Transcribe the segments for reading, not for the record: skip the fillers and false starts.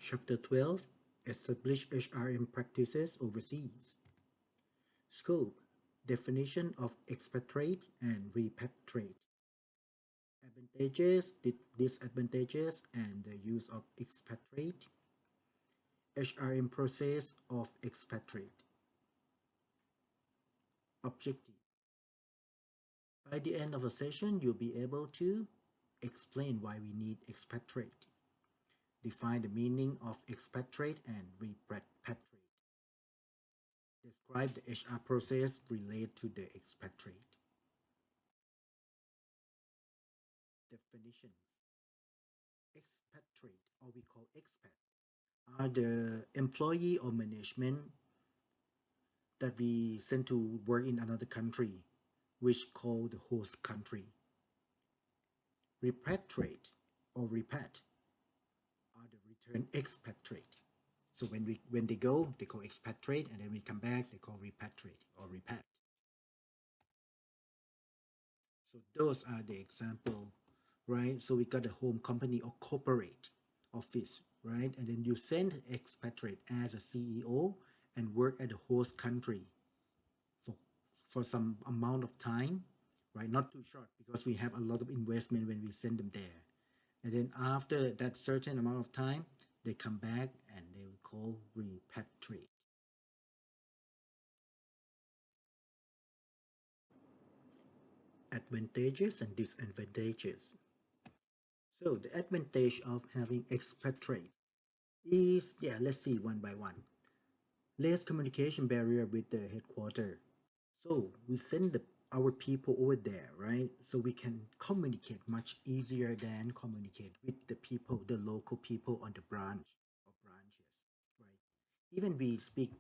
Chapter 12. Establish HRM practices overseas. Scope. Definition of expatriate and repatriate. Advantages, disadvantages, and the use of expatriate. HRM process of expatriate. Objective. By the end of the session, you'll be able to explain why we need expatriate, define the meaning of expatriate and repatriate, describe the HR process related to the expatriate. Definitions. Expatriate, or we call expat, are the employee or management that we send to work in another country, which called the host country. Repatriate or repat are the return expatriate. So when they go, they call expatriate, and then we come back, they call repatriate or repat. So those are the example, right? So we got a home company or corporate office, right? And then you send expatriate as a CEO and work at the host country for for some amount of time, right? Not too short because we have a lot of investment when we send them there. And then after that certain amount of time, they come back and they will call repatriate. Advantages and disadvantages. So the advantage of having expatriate is, yeah, let's see one by one. Less communication barrier with the headquarters. So we send our people over there, right? So we can communicate much easier than communicate with the people, the local people on the branch or branches, right? Even we speak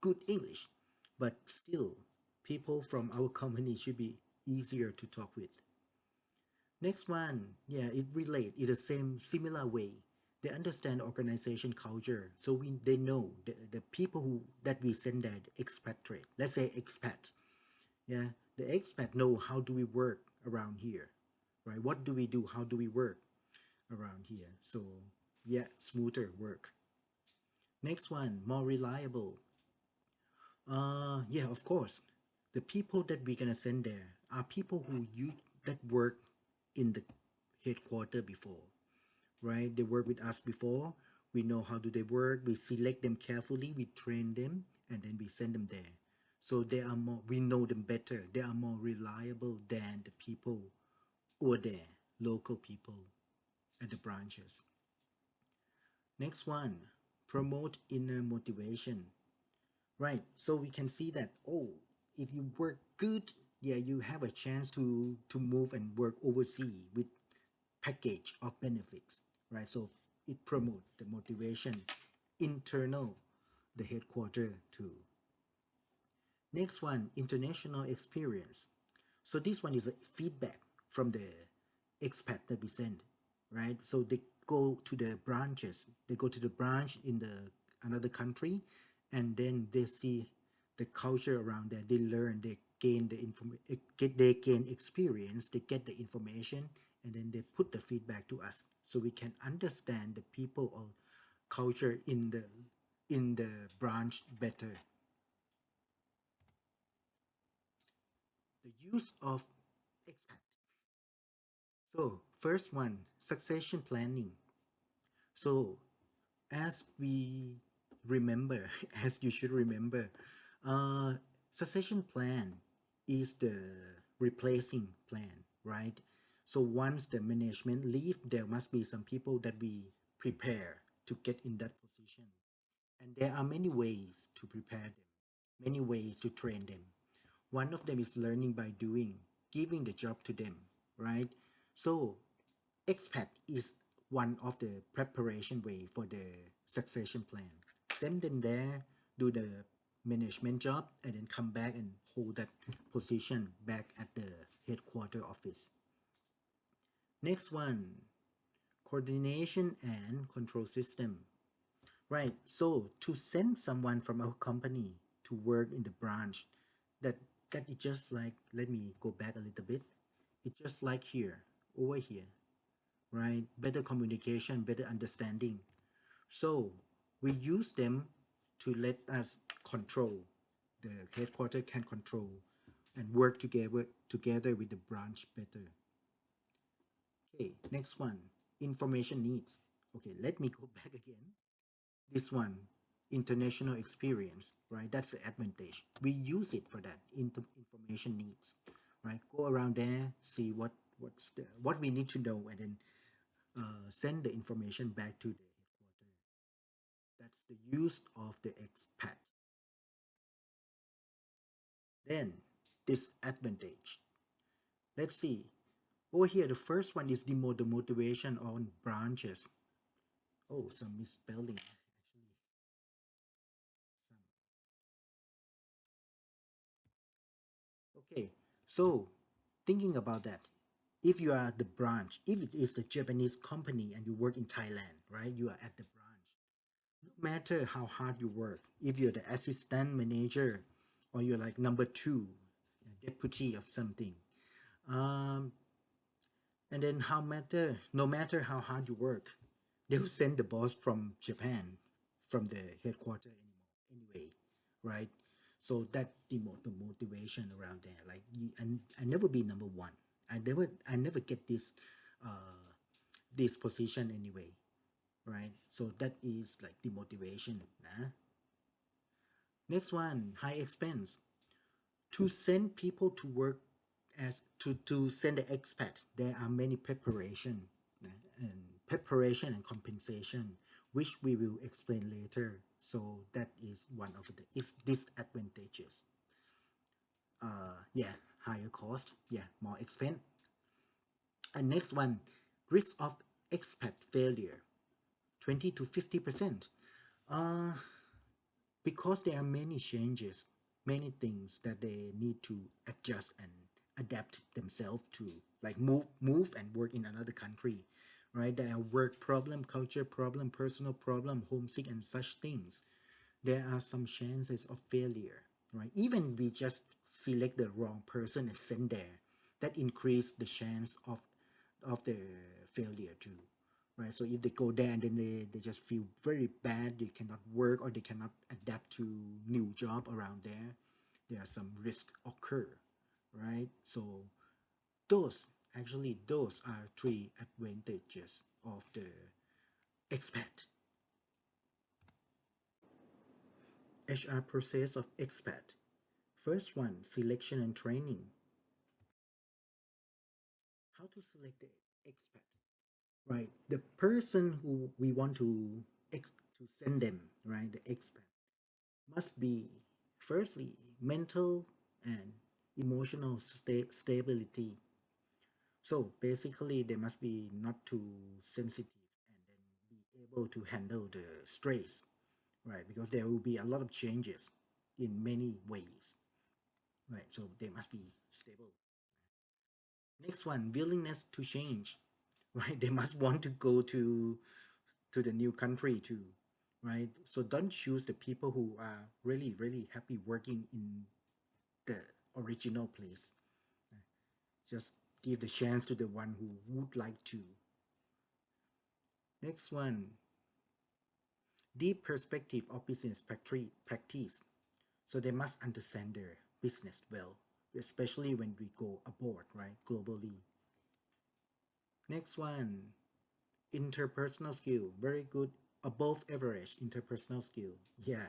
good English, but still people from our company should be easier to talk with. Next one, yeah, it relate in the same similar way. They understand organization culture, so they know the people who that we send there, the expatriate. Let's say expat, yeah, the expat know how do we work around here, right? What do we do? How do we work around here? So yeah, smoother work. Next one, more reliable. Yeah, of course. The people that we're gonna send there are people who you that work in the headquarter before, right? They work with us before. We know how do they work. We select them carefully. We train them, and then we send them there. So they are more. We know them better. They are more reliable than the people over there, local people at the branches. Next one, promote inner motivation. Right. So we can see that, oh, if you work good, yeah, you have a chance to move and work overseas with package of benefits, right? So it promote the motivation internal the headquarter too. Next one, international experience. So this one is a feedback from the expat that we send, right? So they go to the branches, they go to the branch in the another country, and then they see the culture around there. They learn, they gain the they gain experience, they get the information, and then they put the feedback to us, so we can understand the people or culture in the branch better. The use of expat. So first one, succession planning. So as we remember, as you should remember, uh, succession plan is the replacing plan, right? So once the management leave, there must be some people that we prepare to get in that position. And there are many ways to prepare them, many ways to train them. One of them is learning by doing, giving the job to them, right? So expat is one of the preparation way for the succession plan. Send them there, do the management job, and then come back and hold that position back at the headquarter office. Next one, coordination and control system. Right, so to send someone from our company to work in the branch, that that is just like, let me go back a little bit. It's just like here, over here, right? Better communication, better understanding. So we use them to let us control. The headquarter can control and work together with the branch better. Okay, next one, information needs. Okay, let me go back again. This one, international experience, right? That's the advantage. We use it for that information needs, right? Go around there, see what we need to know, and then send the information back to the headquarters. That's the use of the expat. Then disadvantage. Let's see. Over here, the first one is the motivation on branches. Oh, some misspelling actually. Some. Okay, so thinking about that, if you are the branch, if it is the Japanese company and you work in Thailand, right? You are at the branch. No matter how hard you work, if you're the assistant manager or you're like number two, a deputy of something, um, and then no matter how hard you work, they'll send the boss from Japan, from the headquarters anyway, right? So that the motivation around there. Like I never be number one. I never get this position anyway, right? So that is like the motivation. Nah? Next one, high expense. To send people to work to send the expat, there are many preparation and compensation, which we will explain later. So that is one of the is disadvantages. Yeah, higher cost. Yeah, more expense. And next one, risk of expat failure, 20 to 50%. Uh, because there are many changes, many things that they need to adjust and adapt themselves to, like move and work in another country, right? There are work problem, culture problem, personal problem, homesick, and such things. There are some chances of failure, right? Even we just select the wrong person and send there, that increase the chance of the failure too, right? So if they go there and then they just feel very bad, they cannot work or they cannot adapt to new job around there are some risk occur, right? So those are three advantages of the expat. HR process of expat. First one, selection and training. How to select the expat, right? The person who we want to send them, right? The expat must be firstly mental and emotional stability. So basically, they must be not too sensitive and then be able to handle the stress, right? Because there will be a lot of changes in many ways, right? So they must be stable. Next one, willingness to change, right? They must want to go to the new country too, right? So don't choose the people who are really happy working in the original place. Just give the chance to the one who would like to. Next one, deep perspective of business practice. So they must understand their business well, especially when we go abroad, right? Globally. Next one, interpersonal skill. Very good, above average interpersonal skill. Yeah,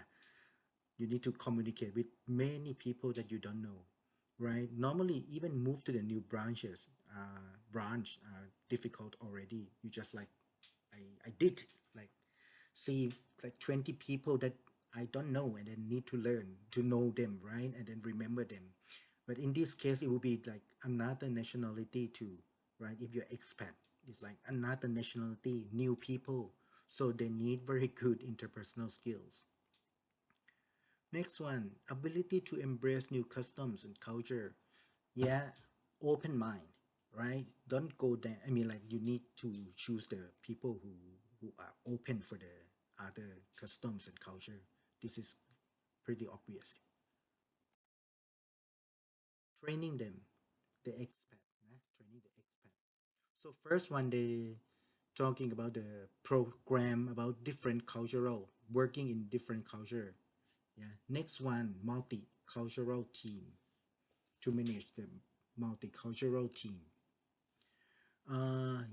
you need to communicate with many people that you don't know, right? Normally, even move to the new branch difficult already. You just like I did like see like 20 people that I don't know and then need to learn to know them, right? And then remember them. But in this case, it will be like another nationality too, right? If you're expat, it's like another nationality, new people. So they need very good interpersonal skills. Next one, ability to embrace new customs and culture. Yeah, open mind, right? Don't go there. I mean, like you need to choose the people who are open for the other customs and culture. This is pretty obvious. Training them, the expat, training the expat. So first one, they talking about the program about different cultural working in different culture. Yeah. Next one, multicultural team to manage the multicultural team.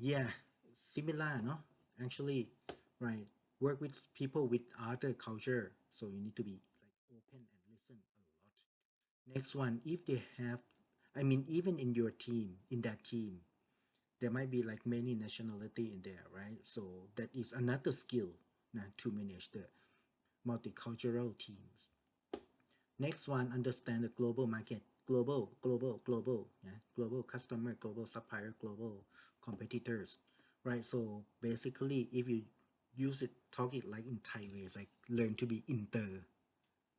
Yeah, similar, no? Actually, right. Work with people with other culture, so you need to be like open and listen a lot. Next one, if they have, I mean, even in your team, in that team, there might be like many nationality in there, right? So that is another skill to manage the multicultural teams. Next one, understand the global market, global, yeah, global customer, global supplier, global competitors, right? So basically, if you use it, talk it like in Thai ways, like learn to be inter,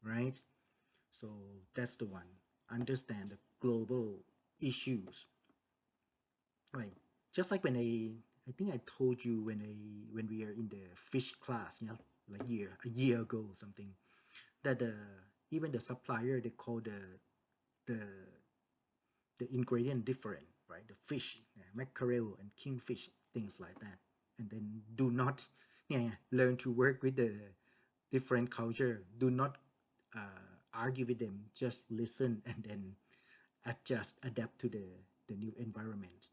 right? So that's the one. Understand the global issues, right? Just like I think I told you when we are in the fish class, you know, like a year ago or something, that even the supplier they call the the ingredient different, right? The fish, yeah, mackerel and kingfish, things like that, and then do not, yeah, learn to work with the different culture. Do not argue with them. Just listen and then adjust, adapt to the new environment.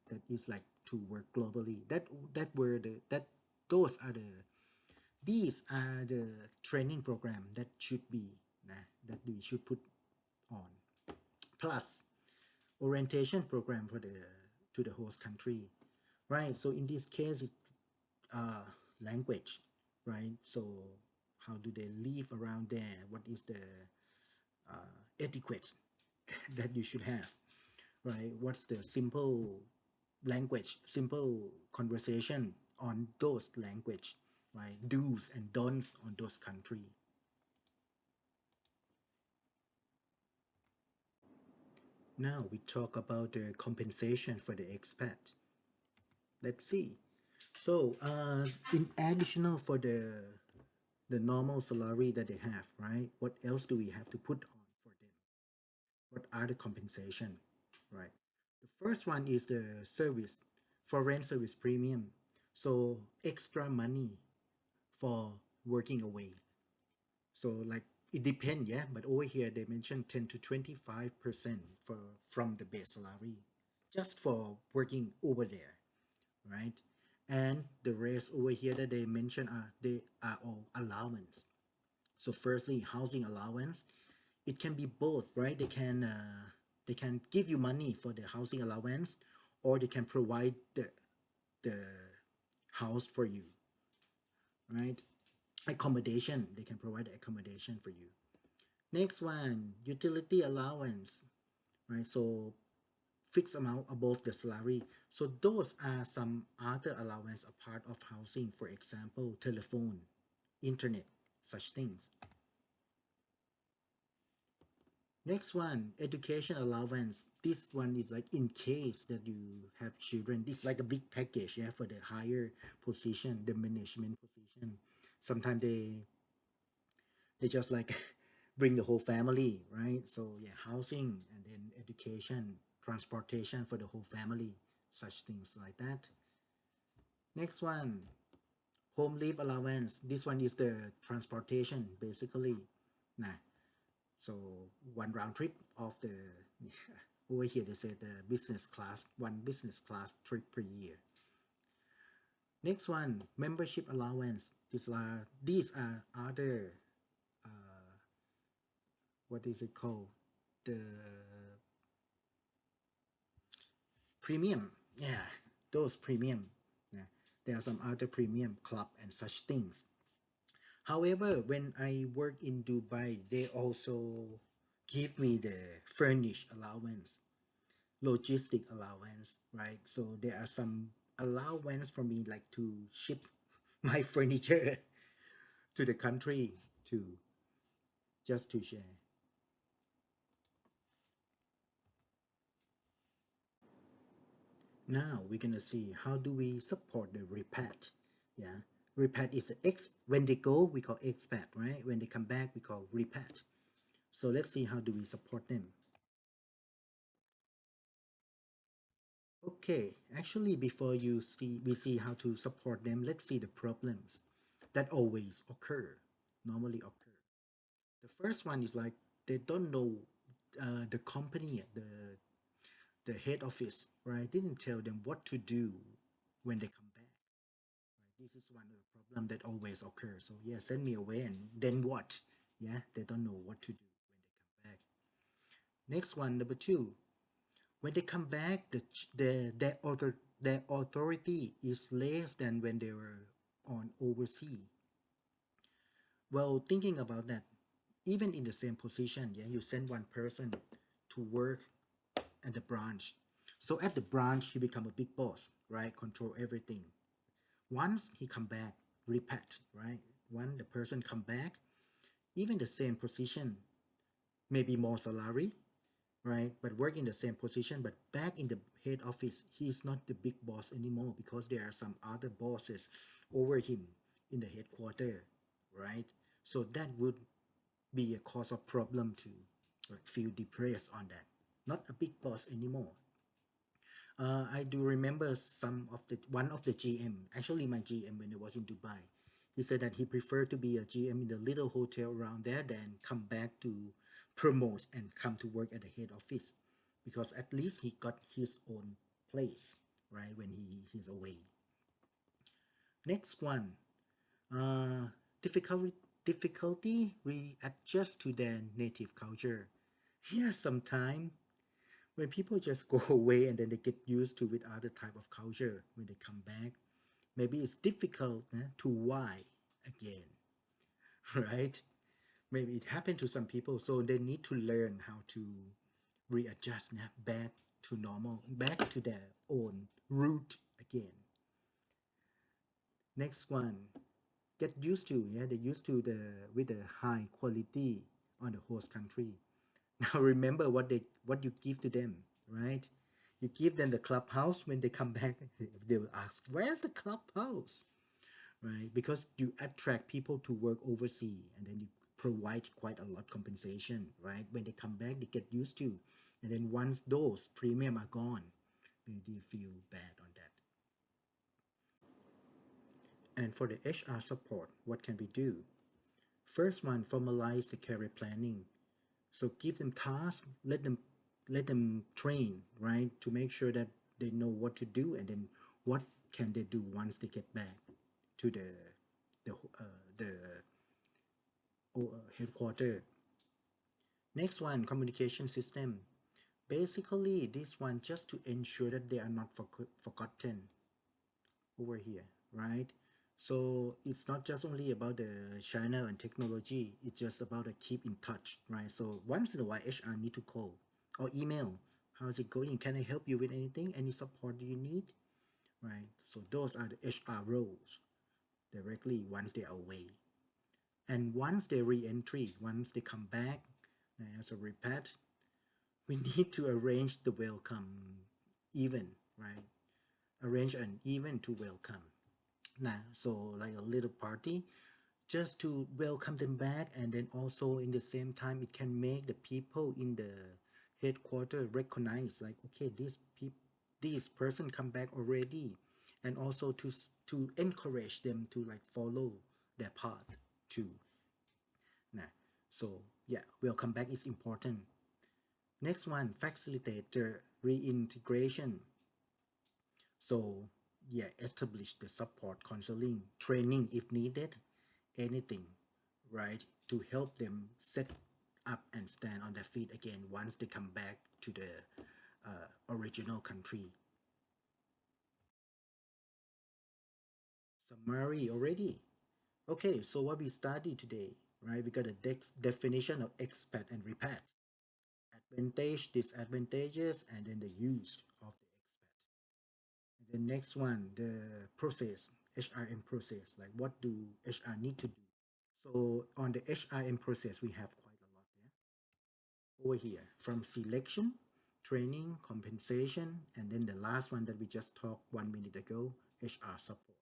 That is like to work globally. That were the that those are the these are the training program that should be that we should put on. Plus orientation program for the to the host country, right? So in this case, uh, language, right? So how do they live around there? What is the etiquette that you should have, right? What's the simple language, simple conversation on those language, right? Do's and don'ts on those country. Now we talk about the compensation for the expat. Let's see. So, in additional for the normal salary that they have, right? What else do we have to put on for them? What are the compensation, right? The first one is the service, foreign service premium. So extra money for working away. So like it depends, yeah. But over here they mentioned 10 to 25% for from the base salary, just for working over there, right? And the rest over here that they mention are all allowance. So firstly, housing allowance. It can be both, right? They can give you money for the housing allowance, or they can provide the house for you, right? Accommodation. They can provide accommodation for you. Next one, utility allowance, right? So fixed amount above the salary. So those are some other allowance a part of housing, for example, telephone, internet, such things. Next one, education allowance. This one is like in case that you have children. This is like a big package, yeah, for the higher position, the management position. Sometimes they just like bring the whole family, right? So yeah, housing and then education, transportation for the whole family, such things like that. Next one, home leave allowance. This one is the transportation basically. Nah, so one round trip of the over here they said the business class, one business class trip per year. Next one, membership allowance. These are other uh, what is it called? The premium. Yeah, those premium. Yeah, there are some other premium club and such things. However, when I work in Dubai, they also give me the furnish allowance, logistic allowance, right? So there are some allowance for me like to ship my furniture to the country to just to share. Now we're gonna see how do we support the repat. Yeah, repat is the ex when they go we call expat, right? When they come back we call repat. So let's see how do we support them. Okay, actually, before we see how to support them, let's see the problems that always occur, normally occur. The first one is like they don't know the company, the head office, right? Didn't tell them what to do when they come back. Right? This is one of the problem that always occurs. So yeah, send me away, and then what? Yeah, they don't know what to do when they come back. Next one, number two. When they come back, their authority is less than when they were on overseas. Well, thinking about that, even in the same position, yeah, you send one person to work at the branch. So at the branch, he become a big boss, right? Control everything. Once he come back, repat, right? When the person come back, even the same position, maybe more salary, right? But work in the same position, but back in the head office, he's not the big boss anymore because there are some other bosses over him in the headquarter, right? So that would be a cause of problem to like feel depressed on that. Not a big boss anymore. I do remember some of the one of the GM, actually my GM when I was in Dubai. He said that he preferred to be a GM in the little hotel around there than come back to promote and come to work at the head office because at least he got his own place, right, when he's away. Next one, uh, difficulty readjust to their native culture. Yeah, sometimes when people just go away and then they get used to with other type of culture when they come back, maybe it's difficult to why again, right? Maybe it happened to some people, so they need to learn how to readjust back to normal, back to their own root again. Next one, get used to, yeah, they used to the with the high quality on the host country. Now remember what you give to them, right? You give them the clubhouse when they come back. They will ask, "Where's the clubhouse?" Right? Because you attract people to work overseas, and then you provide quite a lot compensation, right? When they come back, they get used to, and then once those premium are gone, they feel bad on that. And for the HR support, what can we do? First one, formalize the career planning. So give them tasks, let them train, right, to make sure that they know what to do, and then what can they do once they get back to the headquarter. Next one, communication system. Basically, this one just to ensure that they are not forgotten over here, right? So it's not just only about the China and technology, it's just about to keep in touch, right? So once in a while, HR need to call or email. How's it going? Can I help you with anything? Any support do you need? Right? So those are the HR roles directly once they are away. And once they re-entry, once they come back as a repat, we need to arrange the welcome event, right? Arrange an event to welcome. Now, so like a little party just to welcome them back, and then also in the same time it can make the people in the headquarters recognize like, okay, this person come back already, and also to encourage them to like follow their path too. Nah, so yeah, welcome back is important. Next one, facilitate the reintegration. So yeah, establish the support, counseling, training if needed, anything, right, to help them set up and stand on their feet again once they come back to the original country. Summary already. Okay, so what we studied today, right? We got a definition of expat and repat, advantage, disadvantages, and then the use of the expat. The next one, the process, HRM process, like what do HR need to do? So on the HRM process, we have quite a lot there. Over here, from selection, training, compensation, and then the last one that we just talked 1 minute ago, HR support.